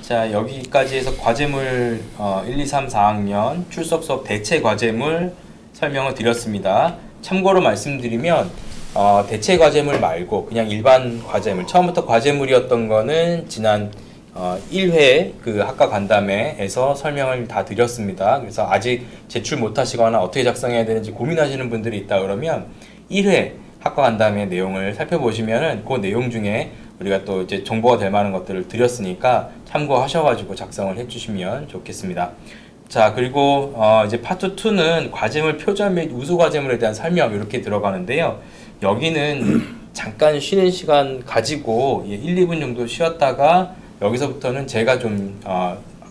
자, 여기까지 해서 과제물 1, 2, 3, 4학년 출석 수업 대체 과제물 설명을 드렸습니다. 참고로 말씀드리면 대체 과제물 말고 그냥 일반 과제물, 처음부터 과제물이었던 거는 지난 1회 그 학과 간담회에서 설명을 다 드렸습니다. 그래서 아직 제출 못하시거나 어떻게 작성해야 되는지 고민하시는 분들이 있다 그러면 1회 학과 간담회 내용을 살펴보시면은 그 내용 중에 우리가 또 이제 정보가 될 만한 것들을 드렸으니까 참고하셔가지고 작성을 해주시면 좋겠습니다. 자, 그리고 이제 파트 2는 과제물 표절 및 우수 과제물에 대한 설명 이렇게 들어가는데요. 여기는 잠깐 쉬는 시간 가지고 1, 2분 정도 쉬었다가 여기서부터는 제가 좀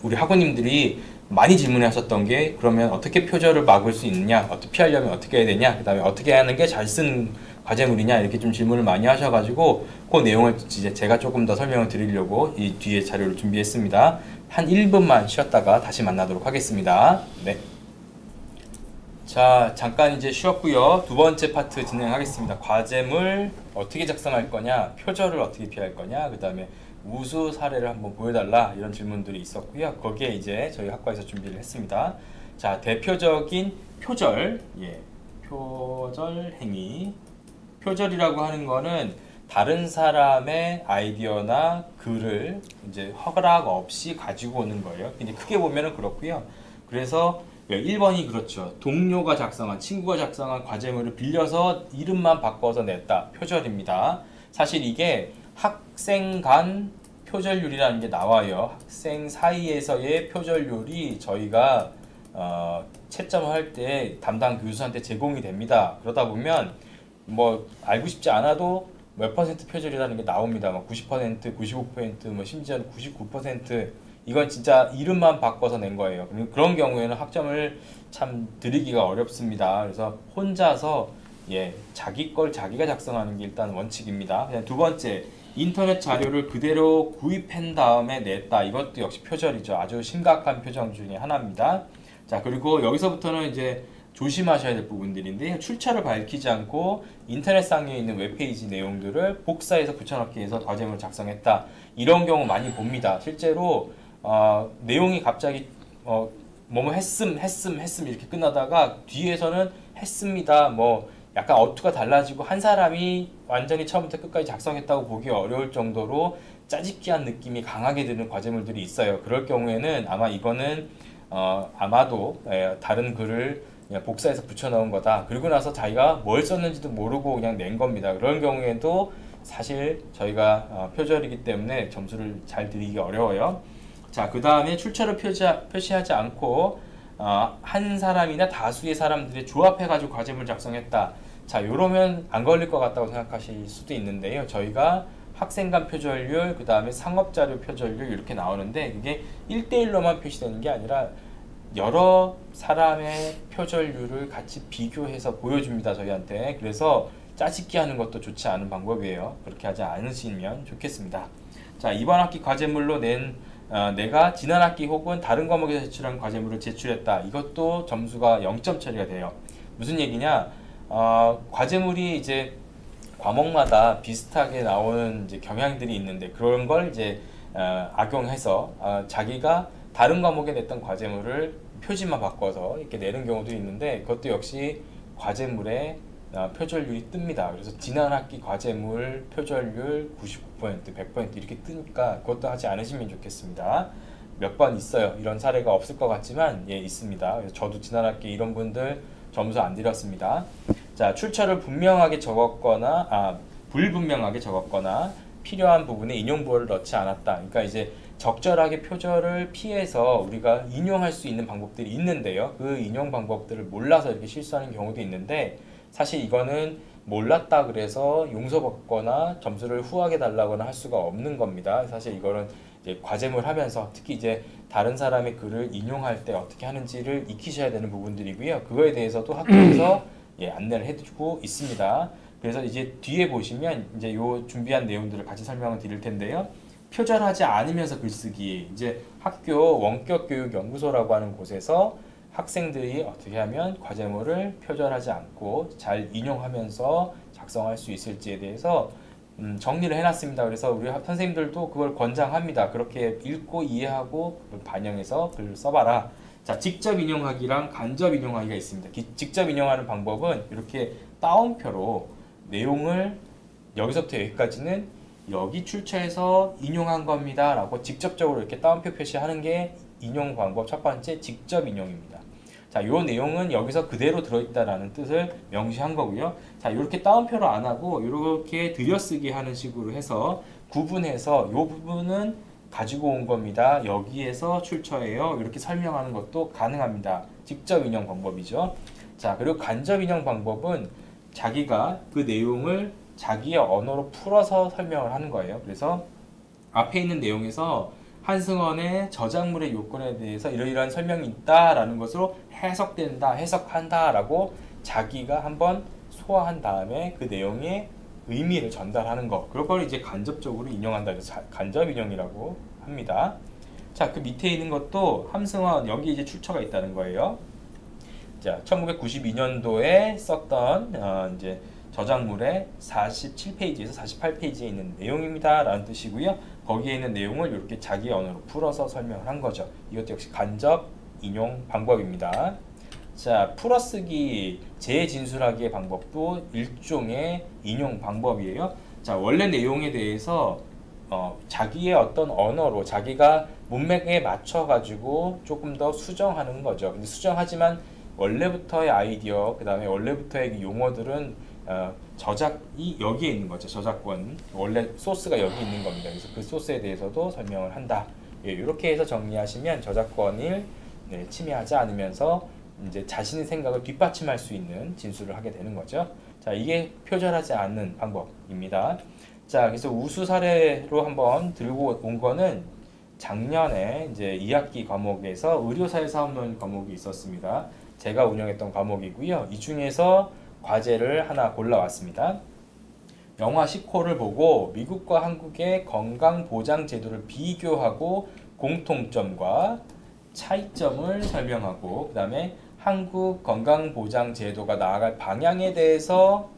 우리 학우님들이 많이 질문하셨던 게 그러면 어떻게 표절을 막을 수 있느냐, 어떻게 피하려면 어떻게 해야 되냐, 그 다음에 어떻게 하는 게 잘 쓴 과제물이냐 이렇게 좀 질문을 많이 하셔가지고 그 내용을 이제 제가 조금 더 설명을 드리려고 이 뒤에 자료를 준비했습니다. 한 1분만 쉬었다가 다시 만나도록 하겠습니다. 네. 자, 잠깐 이제 쉬었고요. 두 번째 파트 진행하겠습니다. 과제물 어떻게 작성할 거냐, 표절을 어떻게 피할 거냐, 그 다음에 우수 사례를 한번 보여달라 이런 질문들이 있었고요. 거기에 이제 저희 학과에서 준비를 했습니다. 자, 대표적인 표절, 표절 행위. 표절이라고 하는 거는 다른 사람의 아이디어나 글을 이제 허락 없이 가지고 오는 거예요. 이제 크게 보면은 그렇고요. 그래서 1번이 그렇죠. 동료가 작성한, 친구가 작성한 과제물을 빌려서 이름만 바꿔서 냈다. 표절입니다. 사실 이게 학생 간 표절률이라는 게 나와요. 학생 사이에서의 표절률이 저희가 채점을 할 때 담당 교수한테 제공이 됩니다. 그러다 보면 뭐 알고 싶지 않아도 몇 퍼센트 표절이라는 게 나옵니다. 90%, 95%, 뭐 심지어는 99%. 이건 진짜 이름만 바꿔서 낸 거예요. 그런 경우에는 학점을 참 드리기가 어렵습니다. 그래서 혼자서 자기 걸 자기가 작성하는 게 일단 원칙입니다. 그냥 두 번째, 인터넷 자료를 그대로 구입한 다음에 냈다. 이것도 역시 표절이죠. 아주 심각한 표절 중에 하나입니다. 자, 그리고 여기서부터는 이제 조심하셔야 될 부분들인데, 출처를 밝히지 않고 인터넷상에 있는 웹페이지 내용들을 복사해서 붙여넣기 해서 과제물을 작성했다. 이런 경우 많이 봅니다. 실제로 내용이 갑자기 뭐뭐 했음 이렇게 끝나다가 뒤에서는 했습니다. 뭐 약간 어투가 달라지고 한 사람이 완전히 처음부터 끝까지 작성했다고 보기 어려울 정도로 짜집기한 느낌이 강하게 드는 과제물들이 있어요. 그럴 경우에는 아마 이거는 아마도 다른 글을 그냥 복사해서 붙여넣은 거다. 그리고 나서 자기가 뭘 썼는지도 모르고 그냥 낸 겁니다. 그런 경우에도 사실 저희가 표절이기 때문에 점수를 잘 드리기 어려워요. 자, 그 다음에 출처를 표시하지 않고 한 사람이나 다수의 사람들이 조합해가지고 과제물 작성했다. 자, 요러면 안 걸릴 것 같다고 생각하실 수도 있는데요. 저희가 학생 간 표절률, 그 다음에 상업자료 표절률 이렇게 나오는데 이게 1대1로만 표시되는 게 아니라 여러 사람의 표절률을 같이 비교해서 보여줍니다, 저희한테. 그래서 짜집기 하는 것도 좋지 않은 방법이에요. 그렇게 하지 않으시면 좋겠습니다. 자, 이번 학기 과제물로 내가 지난 학기 혹은 다른 과목에서 제출한 과제물을 제출했다. 이것도 점수가 0점 처리가 돼요. 무슨 얘기냐? 과제물이 이제 과목마다 비슷하게 나오는 이제 경향들이 있는데 그런 걸 이제 악용해서 자기가 다른 과목에 냈던 과제물을 표지만 바꿔서 이렇게 내는 경우도 있는데 그것도 역시 과제물의 표절률이 뜹니다. 그래서 지난 학기 과제물 표절률 99%, 100% 이렇게 뜨니까 그것도 하지 않으시면 좋겠습니다. 몇 번 있어요. 이런 사례가 없을 것 같지만 있습니다. 그래서 저도 지난 학기 이런 분들 점수 안 드렸습니다. 자, 출처를 분명하게 적었거나 불분명하게 적었거나 필요한 부분에 인용부호를 넣지 않았다. 그러니까 이제 적절하게 표절을 피해서 우리가 인용할 수 있는 방법들이 있는데요. 그 인용 방법들을 몰라서 이렇게 실수하는 경우도 있는데 사실 이거는 몰랐다 그래서 용서받거나 점수를 후하게 달라거나 할 수가 없는 겁니다. 사실 이거는 이제 과제물 하면서 특히 이제 다른 사람의 글을 인용할 때 어떻게 하는지를 익히셔야 되는 부분들이고요. 그거에 대해서도 학교에서 안내를 해주고 있습니다. 그래서 이제 뒤에 보시면 이제 요 준비한 내용들을 같이 설명을 드릴 텐데요. 표절하지 않으면서 글쓰기, 이제 학교 원격교육연구소라고 하는 곳에서 학생들이 어떻게 하면 과제물을 표절하지 않고 잘 인용하면서 작성할 수 있을지에 대해서 정리를 해놨습니다. 그래서 우리 선생님들도 그걸 권장합니다. 그렇게 읽고 이해하고 반영해서 글을 써봐라. 자, 직접 인용하기랑 간접 인용하기가 있습니다. 직접 인용하는 방법은 이렇게 따옴표로 내용을 여기서부터 여기까지는 여기 출처에서 인용한 겁니다 라고 직접적으로 이렇게 따옴표 표시하는 게 인용 방법 첫 번째 직접 인용입니다. 자, 요 내용은 여기서 그대로 들어있다라는 뜻을 명시한 거고요. 자, 이렇게 따옴표로 안 하고 이렇게 들여쓰기 하는 식으로 해서 구분해서 요 부분은 가지고 온 겁니다. 여기에서 출처예요. 이렇게 설명하는 것도 가능합니다. 직접 인용 방법이죠. 자, 그리고 간접 인용 방법은 자기가 그 내용을 자기의 언어로 풀어서 설명을 하는 거예요. 그래서 앞에 있는 내용에서 한승원의 저작물의 요건에 대해서 이러이러한 설명이 있다라는 것으로 해석된다, 해석한다 라고 자기가 한번 소화한 다음에 그 내용의 의미를 전달하는 거, 그걸 이제 간접적으로 인용한다. 그래서 간접 인용이라고 합니다. 자, 그 밑에 있는 것도 함승원, 여기 이제 출처가 있다는 거예요. 자, 1992년도에 썼던 이제 저작물의 47페이지에서 48페이지에 있는 내용입니다 라는 뜻이고요. 거기에 있는 내용을 이렇게 자기 언어로 풀어서 설명을 한 거죠. 이것도 역시 간접 인용 방법입니다. 자, 풀어쓰기, 재진술하기의 방법도 일종의 인용 방법이에요. 자, 원래 내용에 대해서 자기의 어떤 언어로 자기가 문맥에 맞춰 가지고 조금 더 수정하는 거죠. 근데 수정하지만 원래부터의 아이디어, 그 다음에 원래부터의 용어들은 저작이 여기에 있는 거죠. 저작권, 원래 소스가 여기 있는 겁니다. 그래서 그 소스에 대해서도 설명을 한다. 예, 이렇게 해서 정리하시면 저작권을 침해하지 않으면서 이제 자신의 생각을 뒷받침할 수 있는 진술을 하게 되는 거죠. 자, 이게 표절하지 않는 방법입니다. 자, 그래서 우수 사례로 한번 들고 온 거는 작년에 이제 2학기 과목에서 의료사회사업론 과목이 있었습니다. 제가 운영했던 과목이고요. 이 중에서 과제를 하나 골라왔습니다. 영화 10호를 보고 미국과 한국의 건강보장 제도를 비교하고 공통점과 차이점을 설명하고, 그 다음에 한국 건강보장 제도가 나아갈 방향에 대해서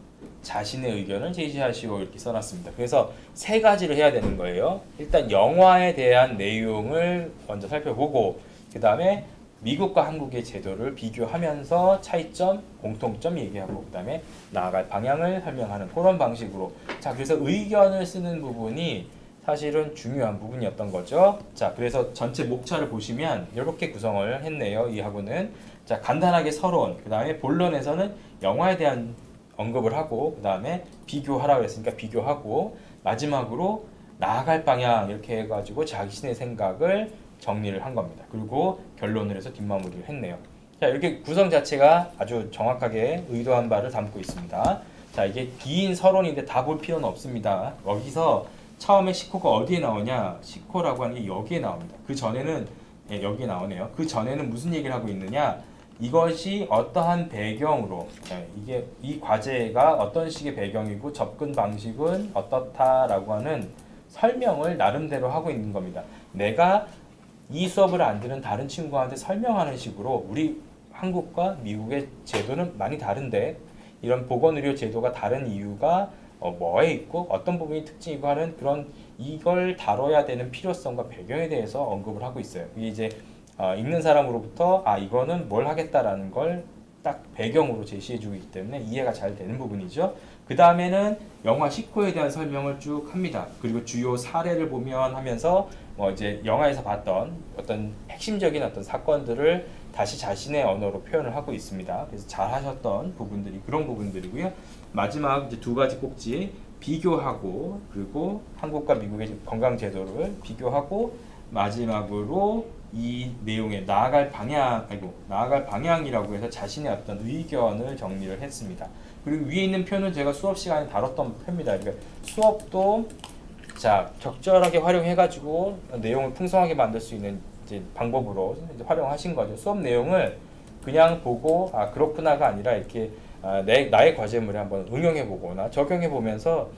자신의 의견을 제시하시오, 이렇게 써놨습니다. 그래서 세 가지를 해야 되는 거예요. 일단 영화에 대한 내용을 먼저 살펴보고, 그 다음에 미국과 한국의 제도를 비교하면서 차이점, 공통점 얘기하고, 그 다음에 나아갈 방향을 설명하는 그런 방식으로. 자, 그래서 의견을 쓰는 부분이 사실은 중요한 부분이었던 거죠. 자, 그래서 전체 목차를 보시면 이렇게 구성을 했네요. 이 학원은. 자, 간단하게 서론, 그 다음에 본론에서는 영화에 대한 언급을 하고, 그 다음에 비교하라고 했으니까 비교하고, 마지막으로 나아갈 방향 이렇게 해가지고 자신의 생각을 정리를 한 겁니다. 그리고 결론을 해서 뒷마무리를 했네요. 자, 이렇게 구성 자체가 아주 정확하게 의도한 바를 담고 있습니다. 자, 이게 긴 서론인데 다 볼 필요는 없습니다. 여기서 처음에 시코가 어디에 나오냐? 시코라고 하는 게 여기에 나옵니다. 그 전에는 여기에 나오네요. 그 전에는 무슨 얘기를 하고 있느냐? 이것이 어떠한 배경으로, 이게 이 과제가 어떤 식의 배경이고 접근 방식은 어떻다라고 하는 설명을 나름대로 하고 있는 겁니다. 내가 이 수업을 안 듣는 다른 친구한테 설명하는 식으로 우리 한국과 미국의 제도는 많이 다른데 이런 보건의료 제도가 다른 이유가 뭐에 있고 어떤 부분이 특징이고 하는 그런 이걸 다뤄야 되는 필요성과 배경에 대해서 언급을 하고 있어요. 이게 이제 읽는 사람으로부터 이거는 뭘 하겠다라는 걸 딱 배경으로 제시해 주기 때문에 이해가 잘 되는 부분이죠. 그 다음에는 영화 10호에 대한 설명을 쭉 합니다. 그리고 주요 사례를 보면 하면서 이제 영화에서 봤던 어떤 핵심적인 어떤 사건들을 다시 자신의 언어로 표현을 하고 있습니다. 그래서 잘 하셨던 부분들이 그런 부분들이고요. 마지막 이제 두 가지 꼭지, 비교하고, 그리고 한국과 미국의 건강 제도를 비교하고, 마지막으로 이 내용의 나아갈 방향이라고 해서 자신의 어떤 의견을 정리를 했습니다. 그리고 위에 있는 표는 제가 수업 시간에 다뤘던 표입니다. 그러니까 수업도 자, 적절하게 활용해가지고 내용을 풍성하게 만들 수 있는 이제 방법으로 이제 활용하신 거죠. 수업 내용을 그냥 보고 그렇구나가 아니라 이렇게 나의 과제물에 한번 응용해보거나 적용해보면서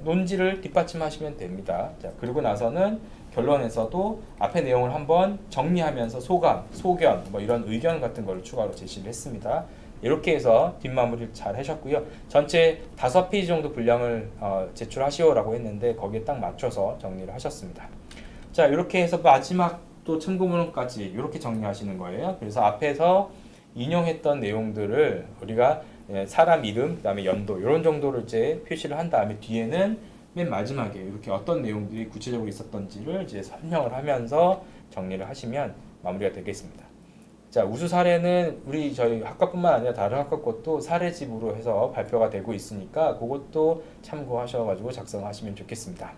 논지를 뒷받침하시면 됩니다. 자, 그리고 나서는 결론에서도 앞의 내용을 한번 정리하면서 소감, 소견, 이런 의견 같은 걸 추가로 제시를 했습니다. 이렇게 해서 뒷마무리를 잘 하셨고요. 전체 5페이지 정도 분량을 제출하시오라고 했는데 거기에 딱 맞춰서 정리를 하셨습니다. 자, 이렇게 해서 마지막 또 참고문헌까지 이렇게 정리하시는 거예요. 그래서 앞에서 인용했던 내용들을 우리가 사람 이름, 그다음에 연도 이런 정도를 이제 표시를 한 다음에 뒤에는 맨 마지막에 이렇게 어떤 내용들이 구체적으로 있었던지를 이제 설명을 하면서 정리를 하시면 마무리가 되겠습니다. 자, 우수 사례는 저희 학과뿐만 아니라 다른 학과 것도 사례집으로 해서 발표가 되고 있으니까 그것도 참고하셔가지고 작성하시면 좋겠습니다.